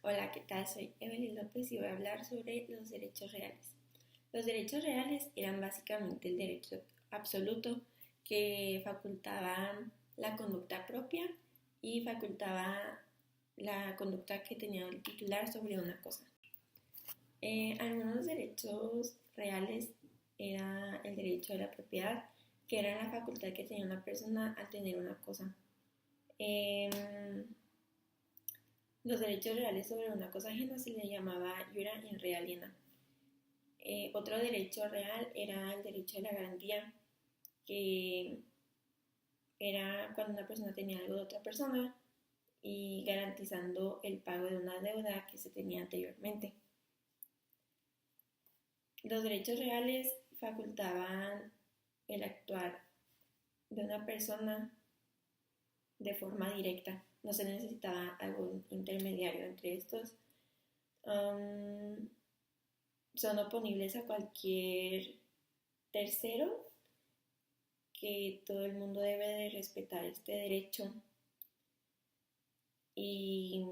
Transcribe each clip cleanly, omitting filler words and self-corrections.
Hola, ¿qué tal? Soy Evelyn López y voy a hablar sobre los derechos reales. Los derechos reales eran básicamente el derecho absoluto que facultaba la conducta propia y facultaba la conducta que tenía el titular sobre una cosa. Algunos derechos reales era el derecho de la propiedad, que era la facultad que tenía una persona al tener una cosa. Los derechos reales sobre una cosa ajena se le llamaba jura in re aliena. Otro derecho real era el derecho de la garantía, que era cuando una persona tenía algo de otra persona y garantizando el pago de una deuda que se tenía anteriormente. Los derechos reales facultaban el actuar de una persona de forma directa, no se necesitaba algún intermediario entre estos. Son oponibles a cualquier tercero, que todo el mundo debe de respetar este derecho y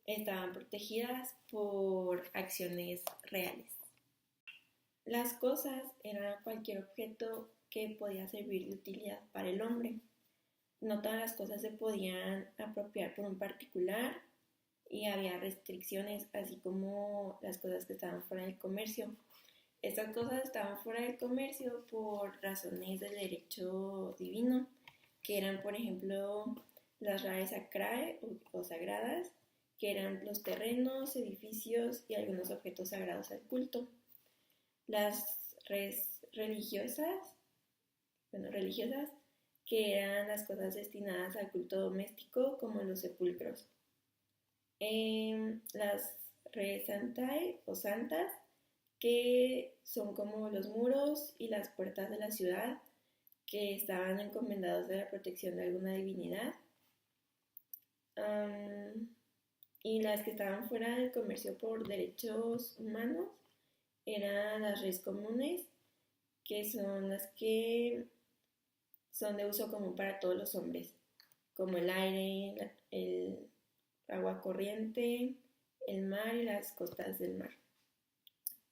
estaban protegidas por acciones reales. Las cosas eran cualquier objeto que podía servir de utilidad para el hombre. No todas las cosas se podían apropiar por un particular y había restricciones, así como las cosas que estaban fuera del comercio. Estas cosas estaban fuera del comercio por razones del derecho divino, que eran, por ejemplo, las raes sacrae o sagradas, que eran los terrenos, edificios y algunos objetos sagrados al culto. Las res religiosas, que eran las cosas destinadas al culto doméstico, como los sepulcros. Las res santae o santas, que son como los muros y las puertas de la ciudad, que estaban encomendados a la protección de alguna divinidad. Y las que estaban fuera del comercio por derechos humanos eran las res comunes, que son las que son de uso común para todos los hombres, como el aire, el agua corriente, el mar y las costas del mar.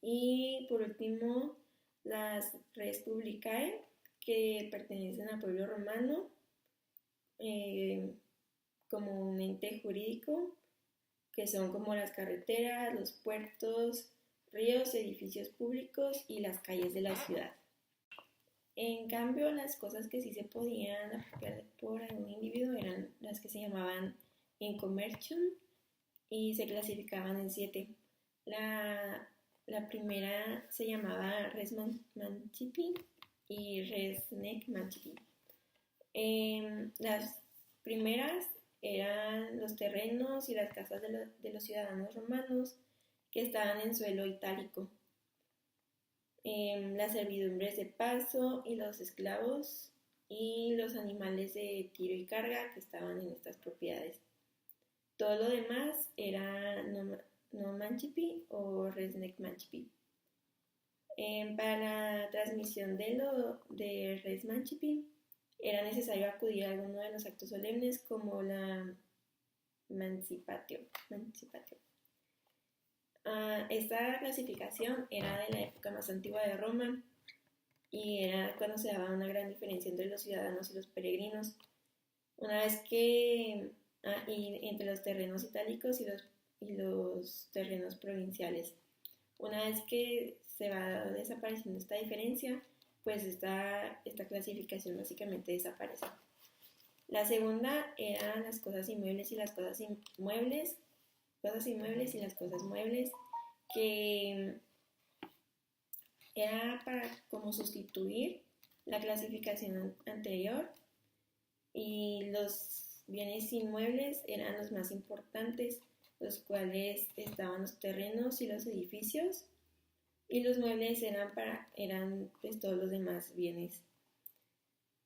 Y por último, las res publicae, que pertenecen al pueblo romano, como un ente jurídico, que son como las carreteras, los puertos, ríos, edificios públicos y las calles de la ciudad. En cambio, las cosas que sí se podían apropiar por algún individuo eran las que se llamaban in commercium y se clasificaban en 7. La primera se llamaba res mancipi y res nec mancipi. Las primeras eran los terrenos y las casas de los ciudadanos romanos que estaban en suelo itálico. Las servidumbres de paso y los esclavos y los animales de tiro y carga que estaban en estas propiedades. Todo lo demás era no mancipi o res nec mancipi. Para la transmisión de res mancipi era necesario acudir a alguno de los actos solemnes como la mancipatio. Esta clasificación era de la época más antigua de Roma y era cuando se daba una gran diferencia entre los ciudadanos y los peregrinos. Una vez que y entre los terrenos itálicos y los terrenos provinciales. Una vez que se va desapareciendo esta diferencia, pues esta clasificación básicamente desaparece. La segunda eran las cosas inmuebles y las cosas inmuebles y las cosas muebles, que era para como sustituir la clasificación anterior, y los bienes inmuebles eran los más importantes, los cuales estaban los terrenos y los edificios, y los muebles eran pues todos los demás bienes.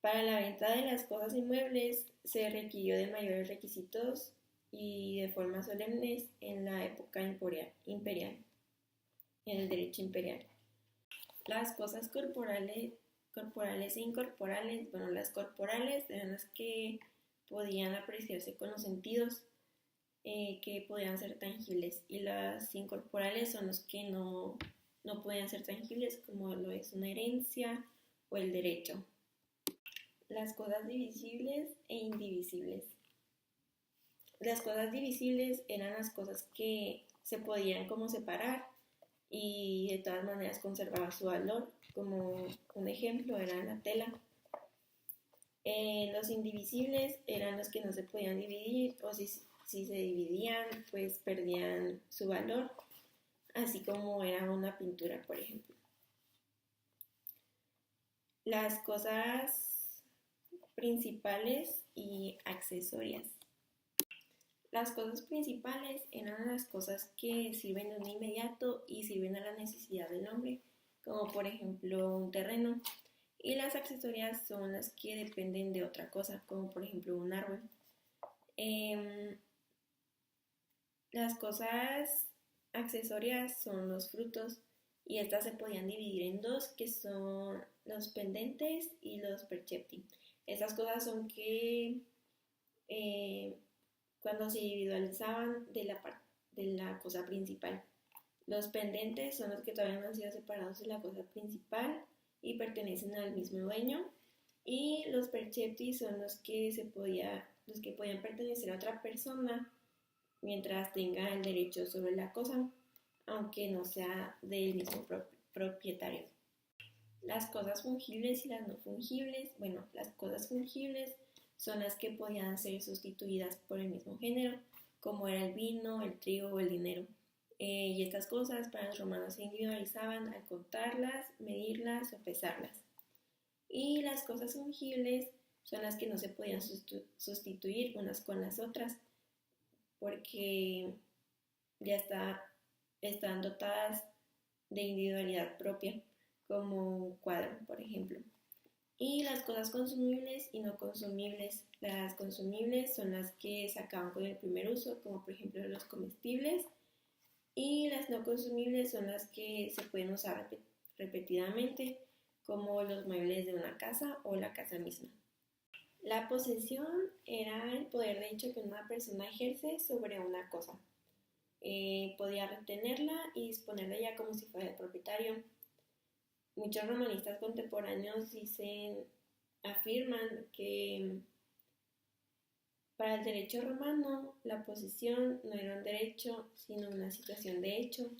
Para la venta de las cosas inmuebles se requirió de mayores requisitos y de formas solemnes en la época imperial, en el derecho imperial. Las cosas corporales e incorporales, las corporales eran las que podían apreciarse con los sentidos, que podían ser tangibles, y las incorporales son los que no podían ser tangibles, como lo es una herencia o el derecho. Las cosas divisibles e indivisibles. Las cosas divisibles eran las cosas que se podían como separar y de todas maneras conservaba su valor, como un ejemplo era la tela. Los indivisibles eran los que no se podían dividir, o si se dividían pues perdían su valor, así como era una pintura, por ejemplo. Las cosas principales y accesorias. Las cosas principales eran las cosas que sirven de un inmediato y sirven a la necesidad del hombre, como por ejemplo un terreno. Y las accesorias son las que dependen de otra cosa, como por ejemplo un árbol. Las cosas accesorias son los frutos, y estas se podían dividir en dos, que son los pendentes y los percepti. Estas cosas son que cuando se individualizaban de la cosa principal. Los pendentes son los que todavía no han sido separados de la cosa principal y pertenecen al mismo dueño, y los percepti son los que podían pertenecer a otra persona mientras tenga el derecho sobre la cosa, aunque no sea del mismo propietario. Las cosas fungibles y las no fungibles. Bueno, las cosas fungibles son las que podían ser sustituidas por el mismo género, como era el vino, el trigo o el dinero. Y estas cosas para los romanos se individualizaban al contarlas, medirlas o pesarlas. Y las cosas fungibles son las que no se podían sustituir unas con las otras, porque ya están dotadas de individualidad propia, como un cuadro, por ejemplo. Y las cosas consumibles y no consumibles. Las consumibles son las que se acaban con el primer uso, como por ejemplo los comestibles, y las no consumibles son las que se pueden usar repetidamente, como los muebles de una casa o la casa misma. La posesión era el poder de hecho que una persona ejerce sobre una cosa. Podía retenerla y disponerla ya como si fuera el propietario. Muchos romanistas contemporáneos afirman que para el derecho romano la posesión no era un derecho, sino una situación de hecho,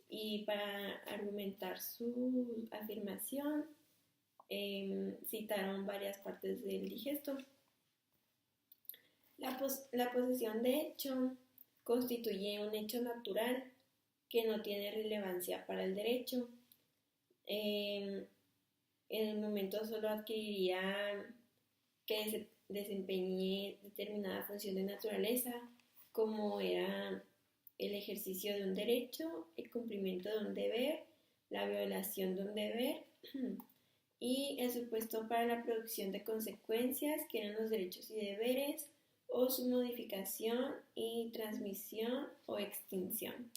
y para argumentar su afirmación citaron varias partes del digesto. La posesión de hecho constituye un hecho natural que no tiene relevancia para el derecho. En el momento solo adquiriría que se desempeñe determinada función de naturaleza, como era el ejercicio de un derecho, el cumplimiento de un deber, la violación de un deber y el supuesto para la producción de consecuencias, que eran los derechos y deberes, o su modificación y transmisión o extinción.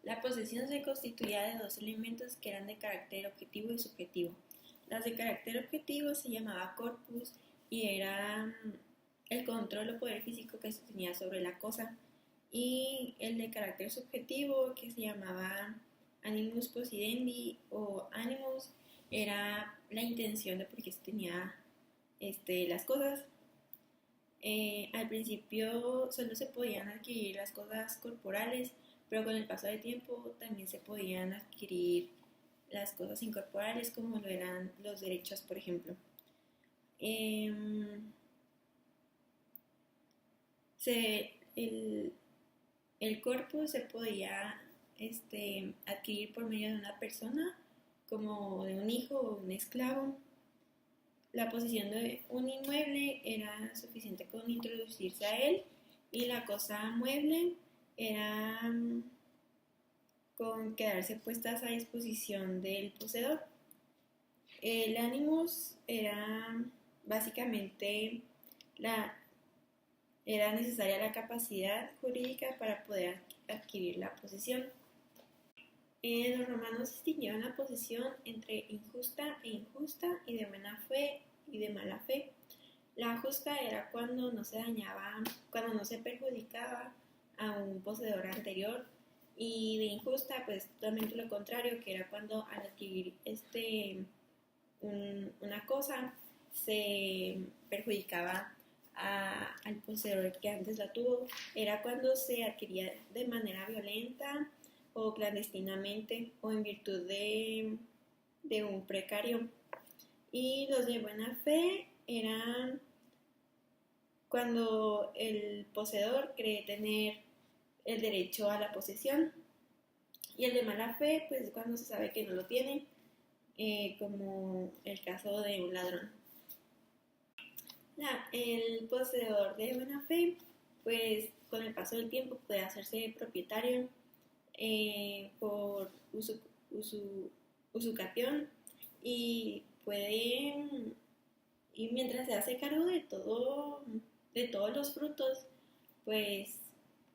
La posesión se constituía de dos elementos que eran de carácter objetivo y subjetivo. Las de carácter objetivo se llamaba corpus y era el control o poder físico que se tenía sobre la cosa, y el de carácter subjetivo, que se llamaba animus possidendi o animus, era la intención de por qué se tenía las cosas. Al principio solo se podían adquirir las cosas corporales, pero con el paso del tiempo también se podían adquirir las cosas incorporales, como lo eran los derechos, por ejemplo. El corpus se podía adquirir por medio de una persona, como de un hijo o un esclavo. La posesión de un inmueble era suficiente con introducirse a él, y la cosa mueble era con quedarse puestas a disposición del poseedor. El animus era básicamente era necesaria la capacidad jurídica para poder adquirir la posesión. Los romanos distinguieron la posesión entre injusta e injusta, y de buena fe y de mala fe. La justa era cuando no se dañaba, cuando no se perjudicaba a un poseedor anterior, y de injusta pues totalmente lo contrario, que era cuando al adquirir una cosa se perjudicaba al poseedor que antes la tuvo. Era cuando se adquiría de manera violenta o clandestinamente o en virtud de un precario. Y los de buena fe eran cuando el poseedor cree tener el derecho a la posesión, y el de mala fe pues cuando se sabe que no lo tiene, como el caso de un ladrón. El poseedor de buena fe pues con el paso del tiempo puede hacerse propietario por usucapión, y puede, y mientras se hace cargo de todos los frutos, pues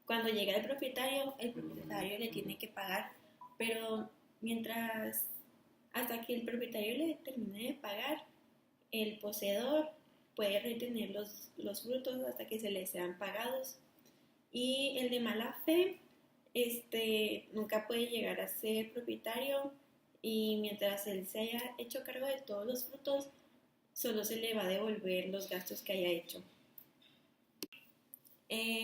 cuando llega el propietario le tiene que pagar, pero mientras, hasta que el propietario le termine de pagar, el poseedor puede retener los frutos hasta que se les sean pagados. Y el de mala fe, nunca puede llegar a ser propietario, y mientras él se haya hecho cargo de todos los frutos, solo se le va a devolver los gastos que haya hecho.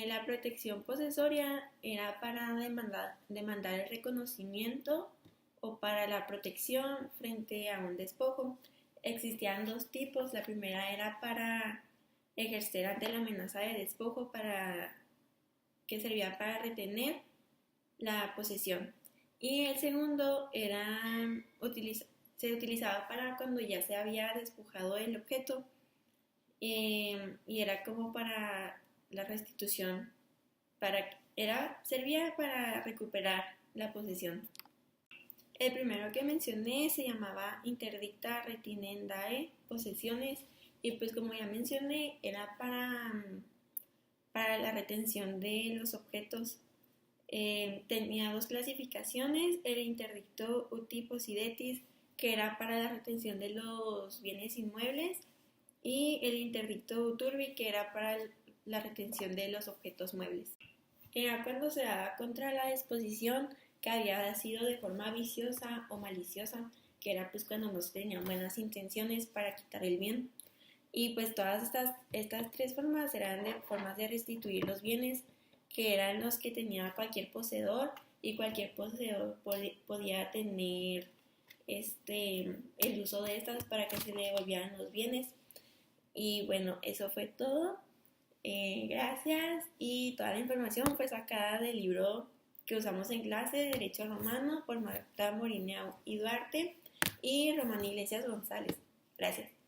La protección posesoria era para demandar el reconocimiento o para la protección frente a un despojo. Existían dos tipos. La primera era para ejercer ante la amenaza de despojo, que servía para retener la posesión. Y el segundo se utilizaba para cuando ya se había despojado el objeto, y era como para la restitución, servía para recuperar la posesión. El primero que mencioné se llamaba interdicta retinendae posesiones, y pues como ya mencioné era para la retención de los objetos. Tenía dos clasificaciones: el interdicto uti possidetis, que era para la retención de los bienes inmuebles, y el interdicto uturbi, que era para la retención de los objetos muebles. Era cuando se daba contra la disposición que había sido de forma viciosa o maliciosa, que era pues cuando no se tenían buenas intenciones para quitar el bien. Y pues todas estas tres formas eran de formas de restituir los bienes, que eran los que tenía cualquier poseedor, y cualquier poseedor podía tener el uso de estas para que se le devolvieran los bienes. Y bueno, eso fue todo. Gracias, y toda la información fue sacada del libro que usamos en clase de Derecho Romano por Marta Morineo y Duarte y Román Iglesias González. Gracias.